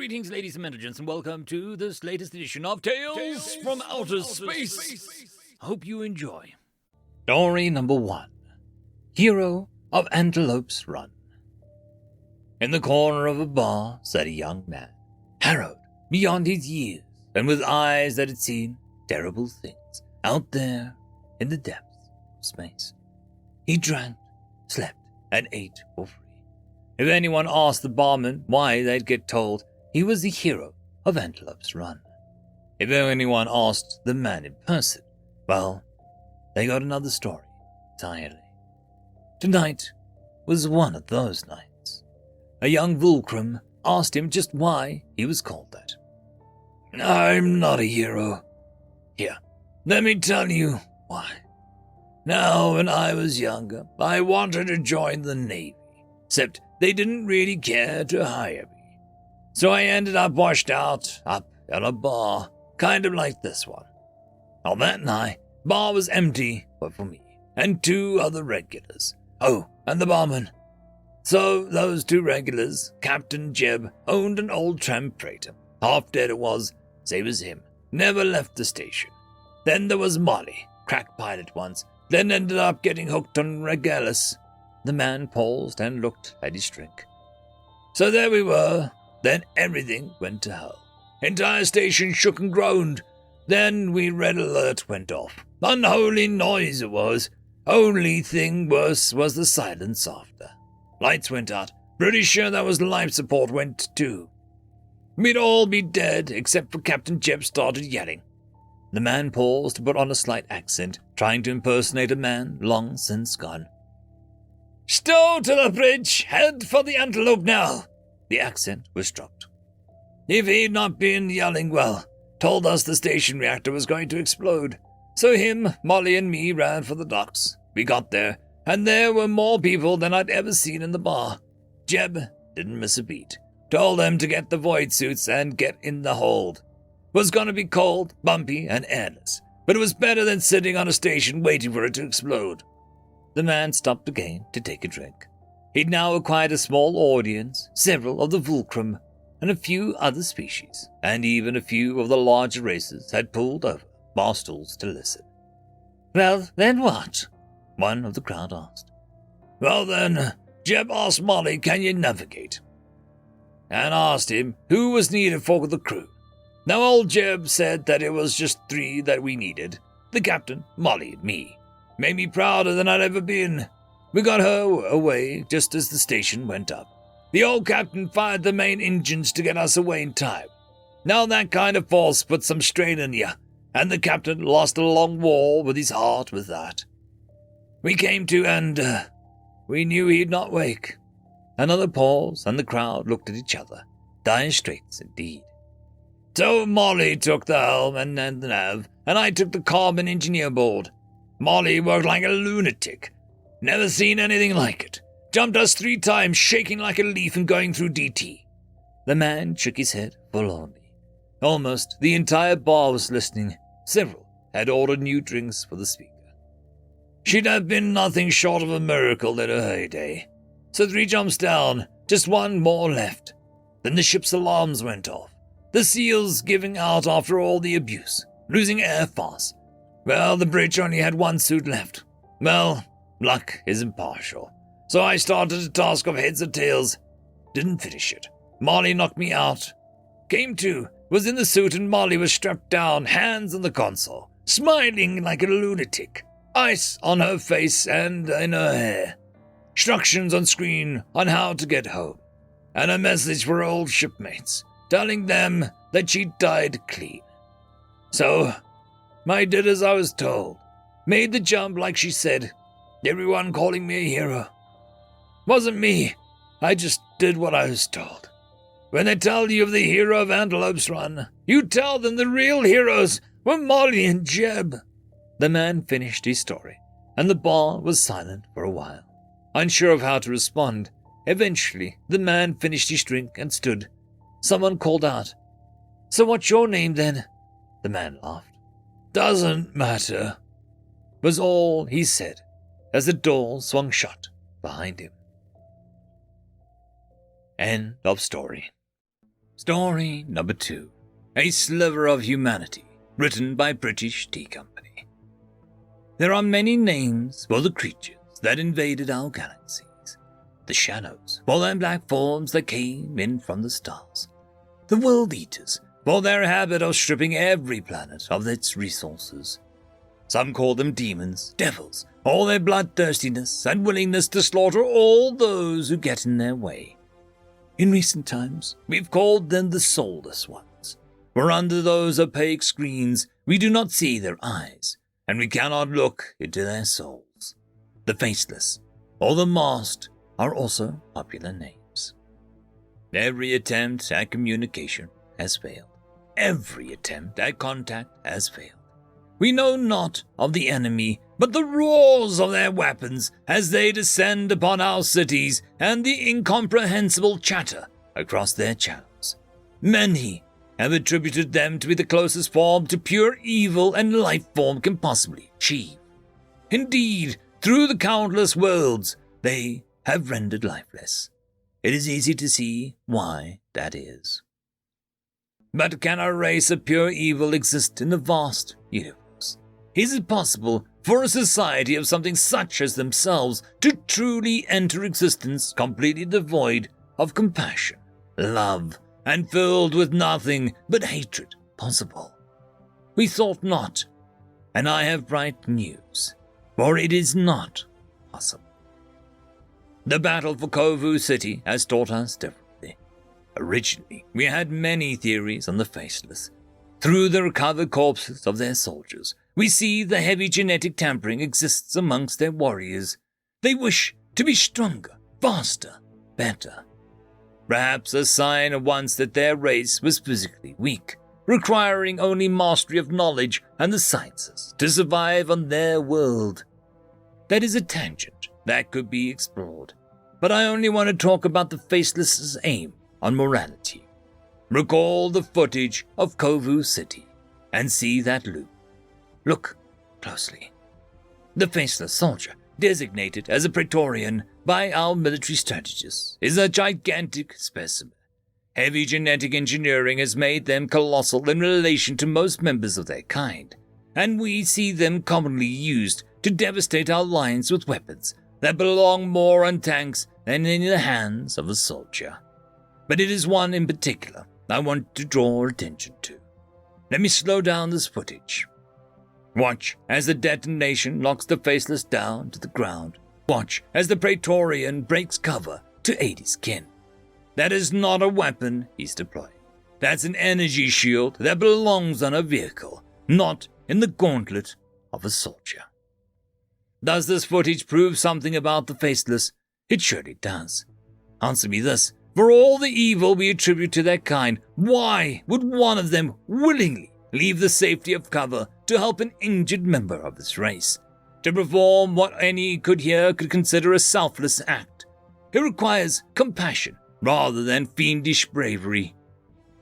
Greetings, ladies and gentlemen, and welcome to this latest edition of Tales from Outer Space. I hope you enjoy. Story number 1. Hero of Antelope's Run. In the corner of a bar sat a young man, harrowed beyond his years, and with eyes that had seen terrible things out there in the depths of space. He drank, slept, and ate for free. If anyone asked the barman why, they'd get told he was the hero of Antelope's Run. If anyone asked the man in person, well, they got another story entirely. Tonight was one of those nights. A young Vulcrum asked him just why he was called that. I'm not a hero. Here, let me tell you why. Now, when I was younger, I wanted to join the Navy, except they didn't really care to hire me. So I ended up washed out, up at a bar, kind of like this one. On that night, bar was empty but for me, and 2 other regulars. Oh, and the barman. So those 2 regulars, Captain Jeb, owned an old tramp freighter. Half dead it was, same as him. Never left the station. Then there was Molly, crack pilot once, then ended up getting hooked on Regalis. The man paused and looked at his drink. So there we were. Then everything went to hell. Entire station shook and groaned. Then red alert went off. Unholy noise it was. Only thing worse was the silence after. Lights went out. Pretty sure that was life support went too. We'd all be dead except for Captain Jeb started yelling. The man paused to put on a slight accent, trying to impersonate a man long since gone. Stow to the bridge. Head for the Antelope now. The accent was dropped. If he'd not been yelling, well, told us the station reactor was going to explode. So him, Molly, and me ran for the docks. We got there, and there were more people than I'd ever seen in the bar. Jeb didn't miss a beat. Told them to get the void suits and get in the hold. Was going to be cold, bumpy, and airless, but it was better than sitting on a station waiting for it to explode. The man stopped again to take a drink. He'd now acquired a small audience, several of the Vulcrum, and a few other species, and even a few of the larger races had pulled over bar stools to listen. Well, then what? One of the crowd asked. Well then, Jeb asked Molly, can you navigate? And asked him who was needed for the crew. Now old Jeb said that it was just 3 that we needed, the captain, Molly, and me. Made me prouder than I'd ever been. We got her away just as the station went up. The old captain fired the main engines to get us away in time. Now that kind of force puts some strain on you, and the captain lost a long war with his heart with that. We came to and we knew he'd not wake. Another pause, and the crowd looked at each other. Dire straits indeed. So Molly took the helm and the nav, and I took the carbon engineer board. Molly worked like a lunatic. Never seen anything like it. Jumped us 3 times, shaking like a leaf and going through DT. The man shook his head forlornly. Almost the entire bar was listening. Several had ordered new drinks for the speaker. She'd have been nothing short of a miracle in her heyday. So 3 jumps down, just 1 more left. Then the ship's alarms went off. The seals giving out after all the abuse, losing air fast. Well, the bridge only had 1 suit left. Well, luck is impartial. So I started a task of heads or tails. Didn't finish it. Molly knocked me out. Came to, was in the suit and Molly was strapped down, hands on the console, smiling like a lunatic. Ice on her face and in her hair. Instructions on screen on how to get home. And a message for old shipmates, telling them that she died clean. So, I did as I was told. Made the jump like she said. Everyone calling me a hero. Wasn't me. I just did what I was told. When they tell you of the hero of Antelope's Run, you tell them the real heroes were Molly and Jeb. The man finished his story, and the bar was silent for a while. Unsure of how to respond, eventually the man finished his drink and stood. Someone called out, So what's your name then? The man laughed. Doesn't matter, was all he said as the door swung shut behind him. End of story. Story number 2. A Sliver of Humanity, written by British Tea Company. There are many names for the creatures that invaded our galaxies. The Shadows, for their black forms that came in from the stars. The World Eaters, for their habit of stripping every planet of its resources. Some call them demons, devils, or their bloodthirstiness and willingness to slaughter all those who get in their way. In recent times, we've called them the soulless ones, for under those opaque screens we do not see their eyes, and we cannot look into their souls. The faceless, or the masked, are also popular names. Every attempt at communication has failed. Every attempt at contact has failed. We know not of the enemy, but the roars of their weapons as they descend upon our cities and the incomprehensible chatter across their channels. Many have attributed them to be the closest form to pure evil and life form can possibly achieve. Indeed, through the countless worlds, they have rendered lifeless. It is easy to see why that is. But can a race of pure evil exist in the vast universe? Is it possible for a society of something such as themselves to truly enter existence completely devoid of compassion, love, and filled with nothing but hatred possible? We thought not, and I have bright news, for it is not possible. The battle for Kovu City has taught us differently. Originally, we had many theories on the Faceless. Through the recovered corpses of their soldiers, we see the heavy genetic tampering exists amongst their warriors. They wish to be stronger, faster, better. Perhaps a sign at once that their race was physically weak, requiring only mastery of knowledge and the sciences to survive on their world. That is a tangent that could be explored, but I only want to talk about the Faceless's aim on morality. Recall the footage of Kovu City and see that loop. Look closely. The Faceless soldier, designated as a Praetorian by our military strategists, is a gigantic specimen. Heavy genetic engineering has made them colossal in relation to most members of their kind, and we see them commonly used to devastate our lines with weapons that belong more on tanks than in the hands of a soldier. But it is one in particular I want to draw attention to. Let me slow down this footage. Watch as the detonation knocks the Faceless down to the ground. Watch as the Praetorian breaks cover to aid his kin. That is not a weapon he's deploying. That's an energy shield that belongs on a vehicle, not in the gauntlet of a soldier. Does this footage prove something about the Faceless? It surely does. Answer me this. For all the evil we attribute to their kind, why would one of them willingly leave the safety of cover to help an injured member of this race, to perform what any could consider a selfless act? It requires compassion rather than fiendish bravery.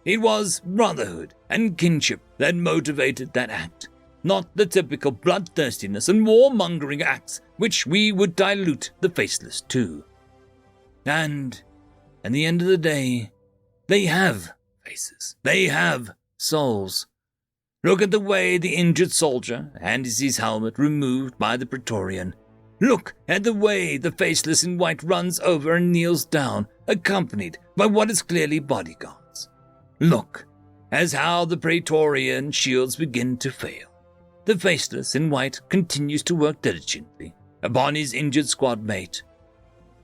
It was brotherhood and kinship that motivated that act, not the typical bloodthirstiness and warmongering acts which we would dilute the Faceless to. And at the end of the day, they have faces. They have souls. Look at the way the injured soldier hands his helmet removed by the Praetorian. Look at the way the Faceless in white runs over and kneels down, accompanied by what is clearly bodyguards. Look as how the Praetorian shields begin to fail. The Faceless in white continues to work diligently upon his injured squad mate.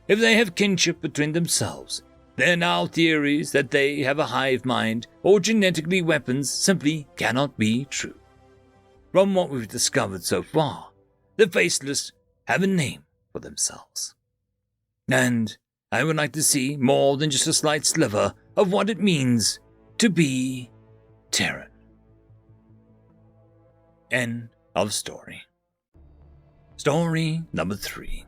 If they have kinship between themselves, their now theories that they have a hive mind or genetically weapons simply cannot be true. From what we've discovered so far, the Faceless have a name for themselves. And I would like to see more than just a slight sliver of what it means to be Terran. End of story. Story number 3.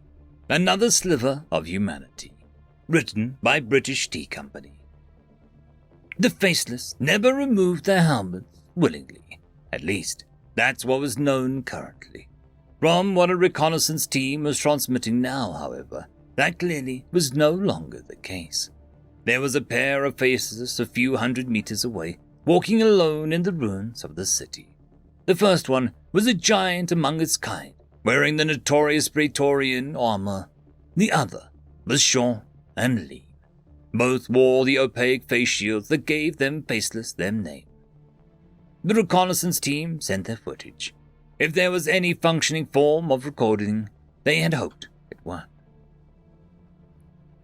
Another Sliver of Humanity, written by British Tea Company. The Faceless never removed their helmets willingly. At least, that's what was known currently. From what a reconnaissance team was transmitting now, however, that clearly was no longer the case. there was a pair of faces a few hundred meters away, walking alone in the ruins of the city. The first one was a giant among its kind, wearing the notorious Praetorian armor. The other was short and lean. Both wore the opaque face shields that gave them Faceless their name. The reconnaissance team sent their footage. If there was any functioning form of recording, they had hoped it worked.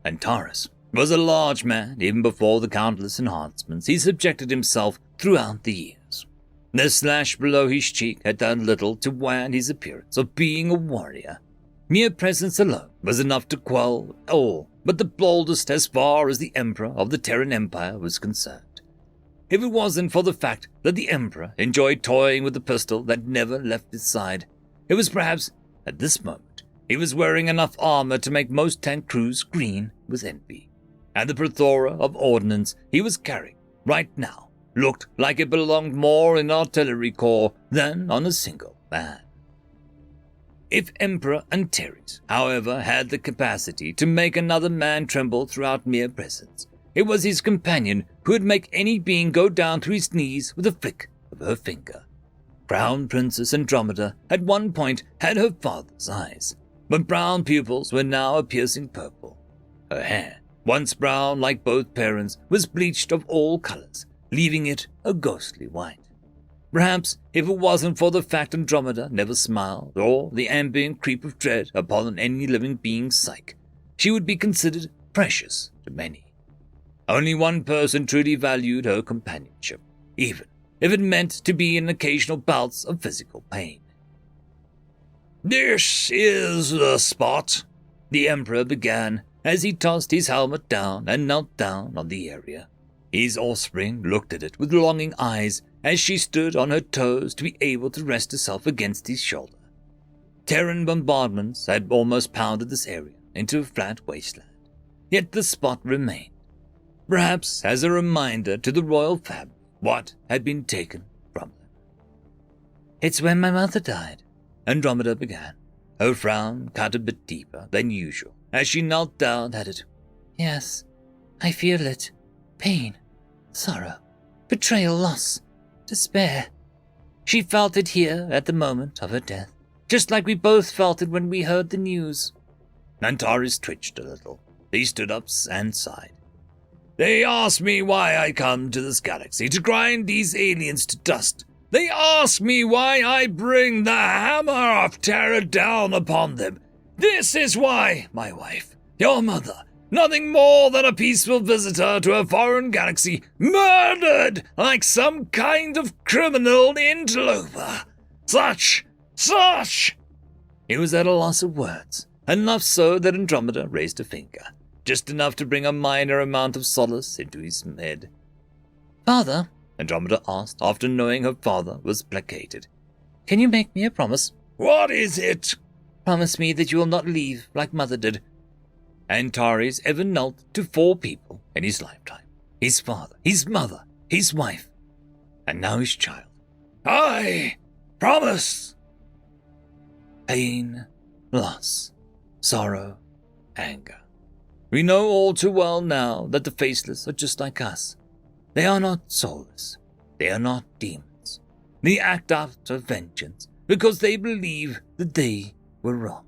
Antares was a large man even before the countless enhancements he subjected himself throughout the years. The slash below his cheek had done little to wan his appearance of being a warrior. Mere presence alone was enough to quell all but the boldest as far as the Emperor of the Terran Empire was concerned. If it wasn't for the fact that the Emperor enjoyed toying with the pistol that never left his side, it was perhaps at this moment he was wearing enough armor to make most tank crews green with envy. And the plethora of ordnance he was carrying right now looked like it belonged more in an artillery corps than on a single man. If Emperor Antares, however, had the capacity to make another man tremble throughout mere presence, it was his companion who would make any being go down to his knees with a flick of her finger. Crown Princess Andromeda at one point had her father's eyes, but brown pupils were now a piercing purple. Her hair, once brown like both parents, was bleached of all colors, leaving it a ghostly white. Perhaps if it wasn't for the fact Andromeda never smiled, or the ambient creep of dread upon any living being's psyche, she would be considered precious to many. Only one person truly valued her companionship, even if it meant to be in occasional bouts of physical pain. "This is the spot," the Emperor began as he tossed his helmet down and knelt down on the area. His offspring looked at it with longing eyes as she stood on her toes to be able to rest herself against his shoulder. Terran bombardments had almost pounded this area into a flat wasteland, yet the spot remained, perhaps as a reminder to the royal family what had been taken from them. "It's when my mother died," Andromeda began, her frown cut a bit deeper than usual as she knelt down at it. "Yes, I feel it. Pain, sorrow, betrayal, loss, despair. She felt it here at the moment of her death, just like we both felt it when we heard the news." Antares twitched a little. He stood up and sighed. "They ask me why I come to this galaxy to grind these aliens to dust. They ask me why I bring the hammer of terror down upon them. This is why, my wife, your mother, nothing more than a peaceful visitor to a foreign galaxy, murdered like some kind of criminal interloper. Such! He was at a loss of words, enough so that Andromeda raised a finger, just enough to bring a minor amount of solace into his head. "Father," Andromeda asked, after knowing her father was placated, "can you make me a promise?" "What is it?" "Promise me that you will not leave like Mother did." Antares ever knelt to 4 people in his lifetime: his father, his mother, his wife, and now his child. "I promise." Pain, loss, sorrow, anger. We know all too well now that the Faceless are just like us. They are not soulless. They are not demons. They act out of vengeance because they believe that they were wronged.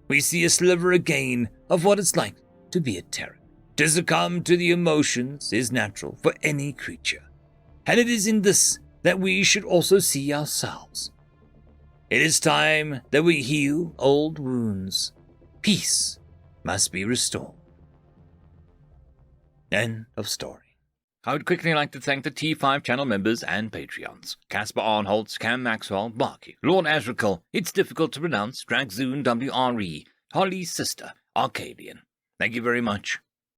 We see a sliver again of what it's like to be a Terran. To succumb to the emotions is natural for any creature, and it is in this that we should also see ourselves. It is time that we heal old wounds. Peace must be restored. End of story. I would quickly like to thank the T5 channel members and Patreons: Caspar Arnholtz, Cam Maxwell, Barky, Lord Azrakal, It's Difficult to Pronounce, Dragzoon WRE, Holly's Sister, Arcadian. Thank you very much.